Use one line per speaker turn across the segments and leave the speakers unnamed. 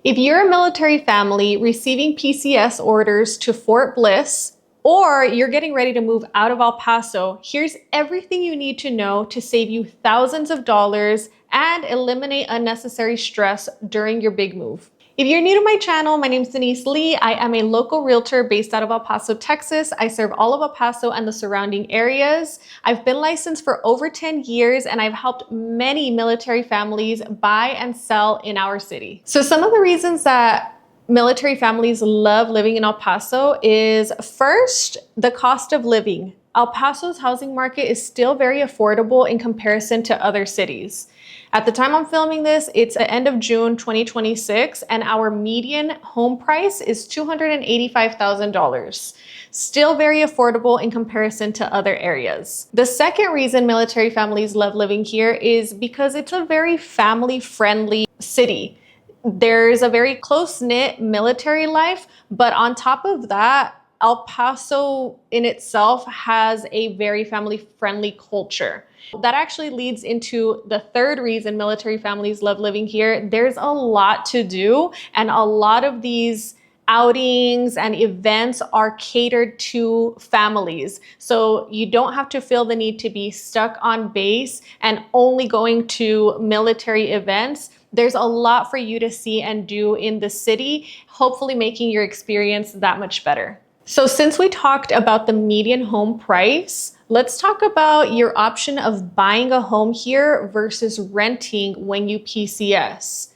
If you're a military family receiving PCS orders to Fort Bliss, or you're getting ready to move out of El Paso, here's everything you need to know to save you thousands of dollars and eliminate unnecessary stress during your big move. If you're new to my channel, my name is Denise Lee. I am a local realtor based out of El Paso, Texas. I serve all of El Paso and the surrounding areas. I've been licensed for over 10 years and I've helped many military families buy and sell in our city. So some of the reasons that military families love living in El Paso is, first, the cost of living. El Paso's housing market is still very affordable in comparison to other cities. At the time I'm filming this, it's the end of June 2026, and our median home price is $285,000. Still very affordable in comparison to other areas. The second reason military families love living here is because it's a very family-friendly city. There's a very close-knit military life, but on top of that, El Paso in itself has a very family-friendly culture. That actually leads into the third reason military families love living here. There's a lot to do, and a lot of these outings and events are catered to families. So you don't have to feel the need to be stuck on base and only going to military events. There's a lot for you to see and do in the city, hopefully making your experience that much better. So since we talked about the median home price, let's talk about your option of buying a home here versus renting when you PCS.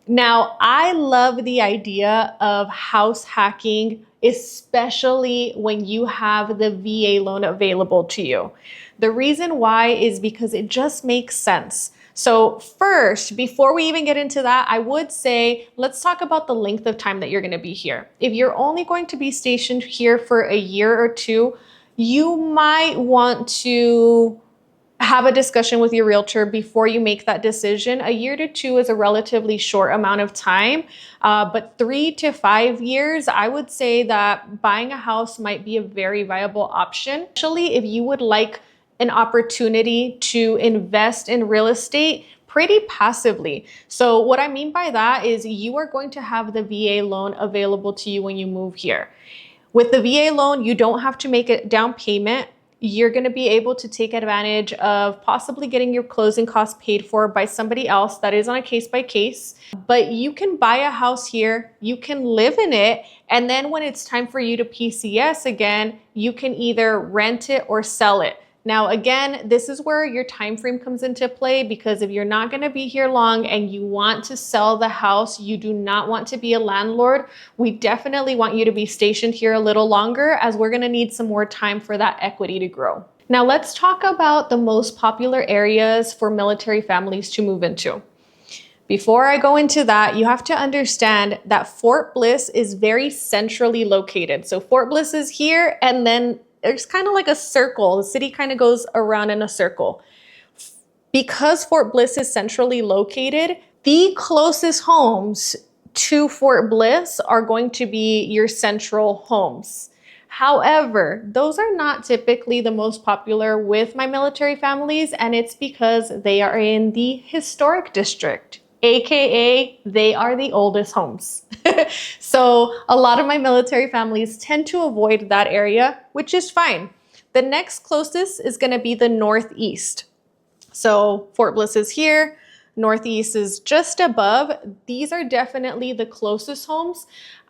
Now, I love the idea of house hacking, especially when you have the VA loan available to you. The reason why is because it just makes sense. So first, before we even get into that, I would say, let's talk about the length of time that you're gonna be here. If you're only going to be stationed here for a year or two, you might want to have a discussion with your realtor before you make that decision. A year to two is a relatively short amount of time, but 3 to 5 years, I would say that buying a house might be a very viable option, especially if you would like an opportunity to invest in real estate pretty passively. So what I mean by that is you are going to have the VA loan available to you when you move here. With the VA loan, you don't have to make a down payment. You're going to be able to take advantage of possibly getting your closing costs paid for by somebody else. That is on a case by case, but you can buy a house here, you can live in it, and then when it's time for you to PCS again, you can either rent it or sell it. Now, again, this is where your time frame comes into play, because if you're not going to be here long and you want to sell the house, you do not want to be a landlord, we definitely want you to be stationed here a little longer, as we're going to need some more time for that equity to grow. Now, let's talk about the most popular areas for military families to move into. Before I go into that, you have to understand that Fort Bliss is very centrally located. So Fort Bliss is here, and then there's kind of like a circle. The city kind of goes around in a circle. Because Fort Bliss is centrally located, the closest homes to Fort Bliss are going to be your central homes. However, those are not typically the most popular with my military families, and it's because they are in the historic district. AKA, they are the oldest homes. So a lot of my military families tend to avoid that area, which is fine. The next closest is going to be the northeast. So Fort Bliss is here, northeast is just above. These are definitely the closest homes.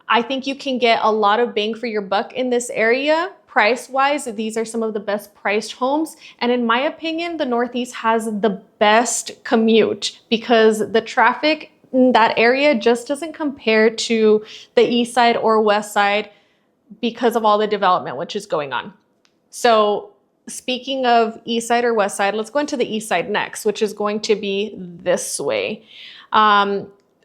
I think you can get a lot of bang for your buck in this area. Price-wise, these are some of the best priced homes. And in my opinion, the Northeast has the best commute, because the traffic in that area just doesn't compare to the East Side or West Side because of all the development which is going on. So speaking of East Side or West Side, let's go into the East Side next, which is going to be this way.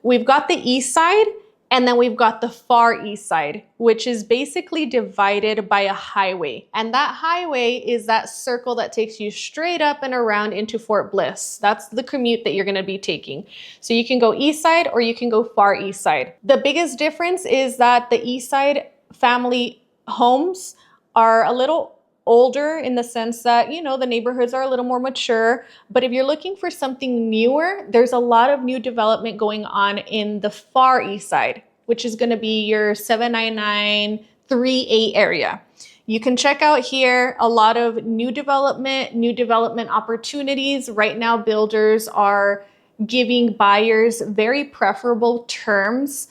We've got the East Side, and then we've got the far east side, which is basically divided by a highway. And that highway is that circle that takes you straight up and around into Fort Bliss. That's the commute that you're gonna be taking. So you can go east side or you can go far east side. The biggest difference is that the east side family homes are a little older in the sense that, you know, the neighborhoods are a little more mature. But if you're looking for something newer, there's a lot of new development going on in the far east side, which is going to be your 799 38 area. You can check out here a lot of new development opportunities. Right now, builders are giving buyers very preferable terms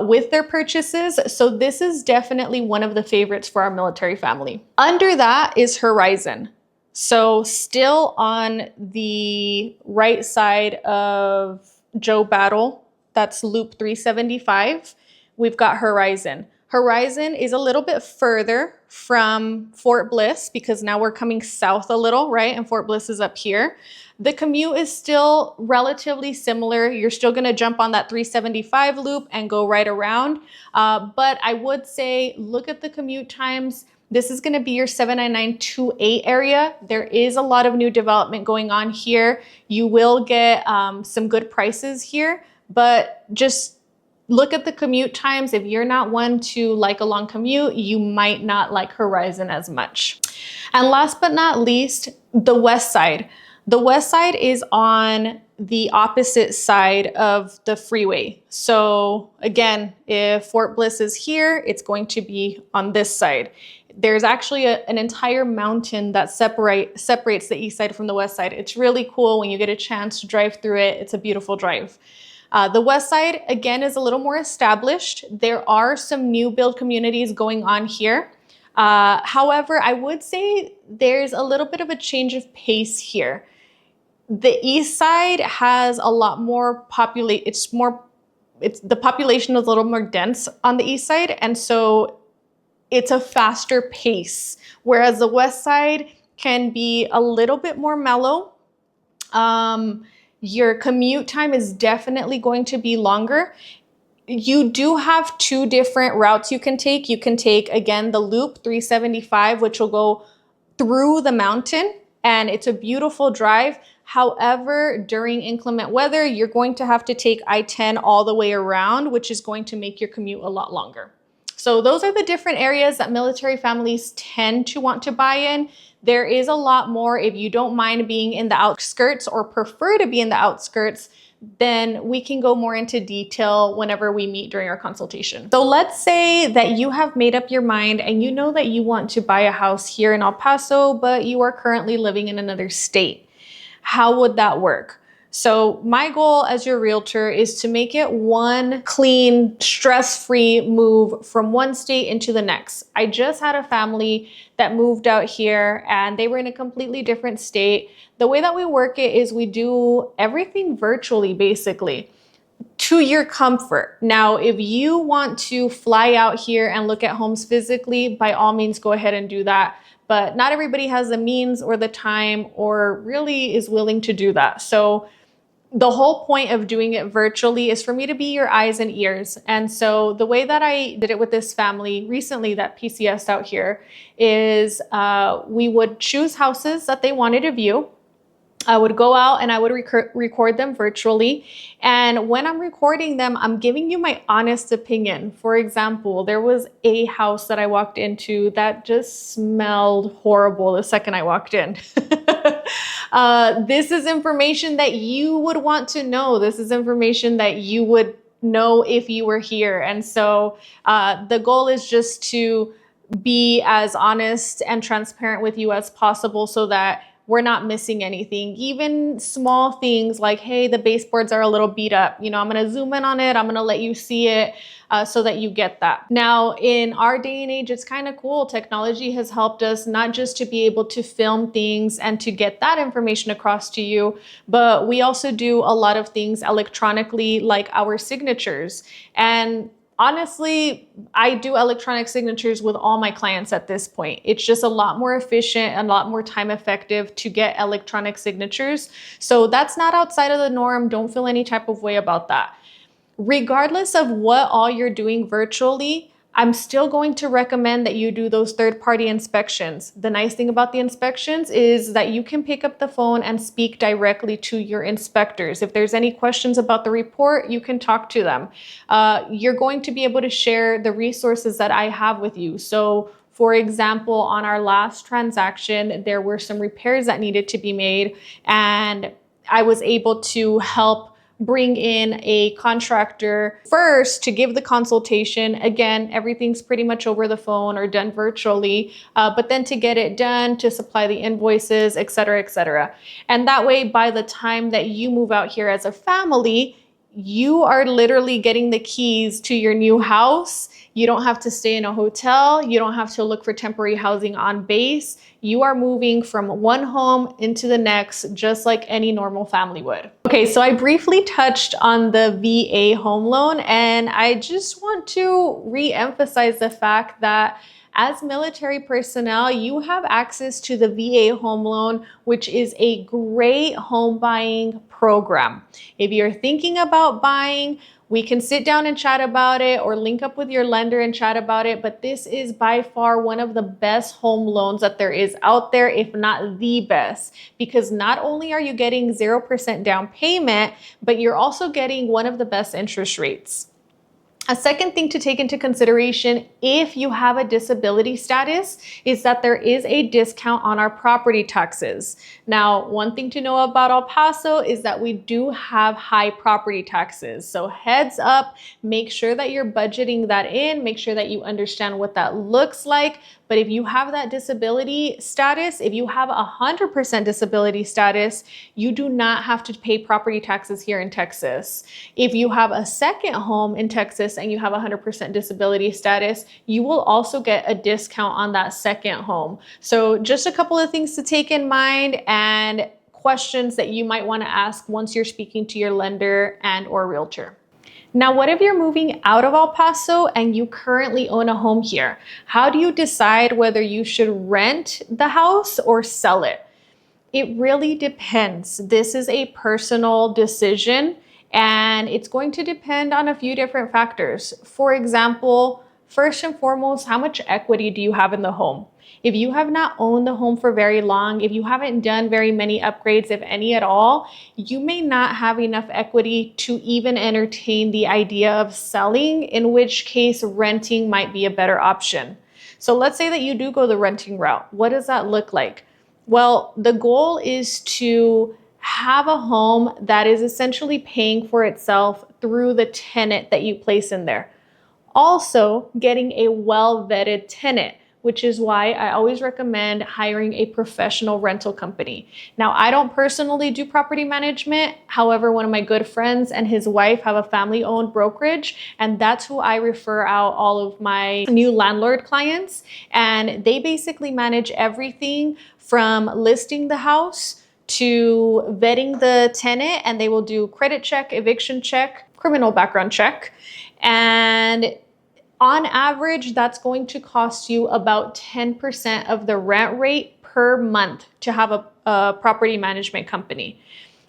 with their purchases. So this is definitely one of the favorites for our military family. Under that is Horizon. So still on the right side of Joe Battle, that's Loop 375, we've got Horizon. Horizon is a little bit further from Fort Bliss because now we're coming south a little, right? And Fort Bliss is up here. The commute is still relatively similar. You're still going to jump on that 375 loop and go right around. But I would say look at the commute times. This is going to be your 79928 area. There is a lot of new development going on here. You will get some good prices here, but just look at the commute times. If you're not one to like a long commute, you might not like Horizon as much. And last but not least, the west side. The west side is on the opposite side of the freeway. So again, if Fort Bliss is here, it's going to be on this side. There's actually an entire mountain that separates the east side from the west side. It's really cool when you get a chance to drive through it. It's a beautiful drive. The west side, again, is a little more established. There are some new build communities going on here. However, I would say there's a little bit of a change of pace here. The east side has a lot more the population is a little more dense on the east side, and so it's a faster pace, whereas the west side can be a little bit more mellow. Your commute time is definitely going to be longer. You do have two different routes you can take. You can take, again, the Loop 375, which will go through the mountain, and it's a beautiful drive. However, during inclement weather, you're going to have to take I-10 all the way around, which is going to make your commute a lot longer. So those are the different areas that military families tend to want to buy in. There is a lot more. If you don't mind being in the outskirts or prefer to be in the outskirts, then we can go more into detail whenever we meet during our consultation. So let's say that you have made up your mind and you know that you want to buy a house here in El Paso, but you are currently living in another state. How would that work? So my goal as your realtor is to make it one clean, stress-free move from one state into the next. I just had a family that moved out here and they were in a completely different state. The way that we work it is we do everything virtually, basically, to your comfort. Now, if you want to fly out here and look at homes physically, by all means, go ahead and do that. But not everybody has the means or the time or really is willing to do that. So the whole point of doing it virtually is for me to be your eyes and ears. And so the way that I did it with this family recently that PCS'd out here is we would choose houses that they wanted to view. I would go out and I would record them virtually. And when I'm recording them, I'm giving you my honest opinion. For example, there was a house that I walked into that just smelled horrible the second I walked in. This is information that you would want to know. This is information that you would know if you were here. And so the goal is just to be as honest and transparent with you as possible so that we're not missing anything. Even small things like, hey, the baseboards are a little beat up. You know, I'm gonna zoom in on it. I'm gonna let you see it so that you get that. Now, in our day and age, it's kind of cool. Technology has helped us not just to be able to film things and to get that information across to you, but we also do a lot of things electronically, like our signatures. And honestly, I do electronic signatures with all my clients at this point. It's just a lot more efficient and a lot more time effective to get electronic signatures. So that's not outside of the norm. Don't feel any type of way about that. Regardless of what all you're doing virtually, I'm still going to recommend that you do those third-party inspections. The nice thing about the inspections is that you can pick up the phone and speak directly to your inspectors. If there's any questions about the report, you can talk to them. You're going to be able to share the resources that I have with you. So For example, on our last transaction, there were some repairs that needed to be made, and I was able to help bring in a contractor first to give the consultation. Again, everything's pretty much over the phone or done virtually, but then to get it done, to supply the invoices, et cetera, et cetera. And that way, by the time that you move out here as a family, you are literally getting the keys to your new house. You don't have to stay in a hotel. You don't have to look for temporary housing on base. You are moving from one home into the next, just like any normal family would. Okay, so I briefly touched on the VA home loan, and I just want to re-emphasize the fact that as military personnel, you have access to the VA home loan, which is a great home buying program. If you're thinking about buying, we can sit down and chat about it, or link up with your lender and chat about it. But this is by far one of the best home loans that there is out there, if not the best, because not only are you getting 0% down payment, but you're also getting one of the best interest rates. A second thing to take into consideration if you have a disability status is that there is a discount on our property taxes. Now, one thing to know about El Paso is that we do have high property taxes. So heads up, make sure that you're budgeting that in, make sure that you understand what that looks like. But if you have that disability status, if you have 100% disability status, you do not have to pay property taxes here in Texas. If you have a second home in Texas and you have 100% disability status, you will also get a discount on that second home. So just a couple of things to take in mind and questions that you might want to ask once you're speaking to your lender and or realtor. Now, what if you're moving out of El Paso and you currently own a home here? How do you decide whether you should rent the house or sell it? It really depends. This is a personal decision, and it's going to depend on a few different factors. For example, first and foremost, how much equity do you have in the home? If you have not owned the home for very long, if you haven't done very many upgrades, if any at all, you may not have enough equity to even entertain the idea of selling, in which case renting might be a better option. So let's say that you do go the renting route. What does that look like? Well, the goal is to have a home that is essentially paying for itself through the tenant that you place in there. Also, getting a well-vetted tenant, which is why I always recommend hiring a professional rental company. Now, I don't personally do property management. However, one of my good friends and his wife have a family-owned brokerage, and that's who I refer out all of my new landlord clients. And they basically manage everything from listing the house to vetting the tenant, and they will do credit check, eviction check, criminal background check. And on average, that's going to cost you about 10% of the rent rate per month to have a property management company.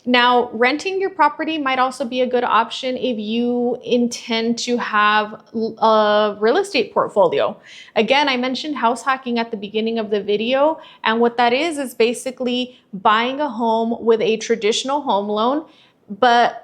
Now, renting your property might also be a good option if you intend to have a real estate portfolio. Again, I mentioned house hacking at the beginning of the video, and what that is basically buying a home with a traditional home loan, but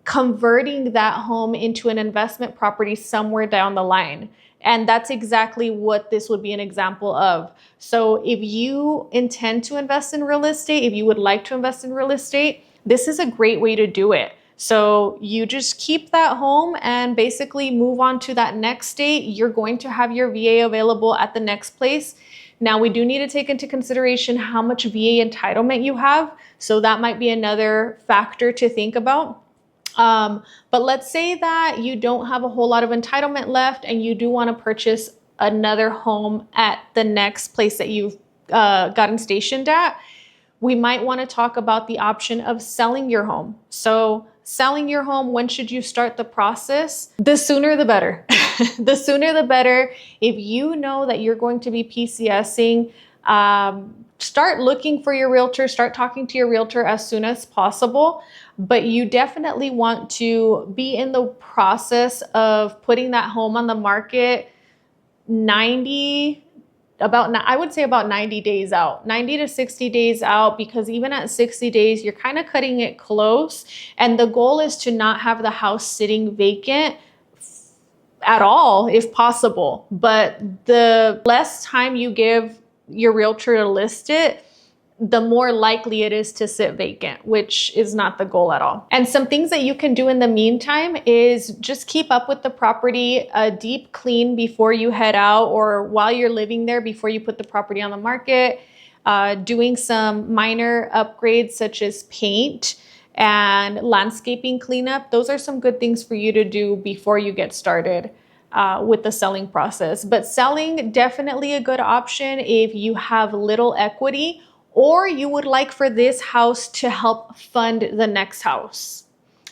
converting that home into an investment property somewhere down the line. And that's exactly what this would be an example of. So if you intend to invest in real estate, if you would like to invest in real estate, this is a great way to do it. So you just keep that home and basically move on to that next state. You're going to have your VA available at the next place. Now, we do need to take into consideration how much VA entitlement you have. So that might be another factor to think about. But let's say that you don't have a whole lot of entitlement left and you do want to purchase another home at the next place that you've gotten stationed at. We might want to talk about the option of selling your home. So selling your home, when should you start the process? The sooner the better. The sooner the better. If you know that you're going to be PCSing, start looking for your realtor, start talking to your realtor as soon as possible. But you definitely want to be in the process of putting that home on the market I would say about 90 days out, 90 to 60 days out, because even at 60 days, you're kind of cutting it close. And the goal is to not have the house sitting vacant at all if possible. But the less time you give your realtor to list it, the more likely it is to sit vacant, which is not the goal at all. And some things that you can do in the meantime is just keep up with the property, a deep clean before you head out or while you're living there before you put the property on the market, doing some minor upgrades such as paint and landscaping cleanup. Those are some good things for you to do before you get started with the selling process. But selling, definitely a good option if you have little equity or you would like for this house to help fund the next house.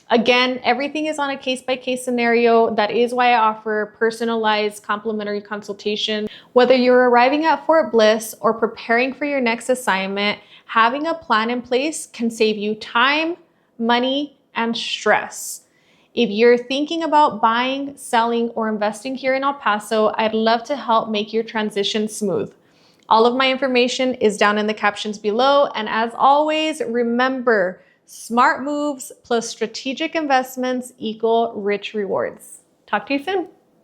Again, everything is on a case-by-case scenario. That is why I offer personalized complimentary consultation. Whether you're arriving at Fort Bliss or preparing for your next assignment, having a plan in place can save you time, money, and stress. If you're thinking about buying, selling, or investing here in El Paso, I'd love to help make your transition smooth. All of my information is down in the captions below. And as always, remember, smart moves plus strategic investments equal rich rewards. Talk to you soon.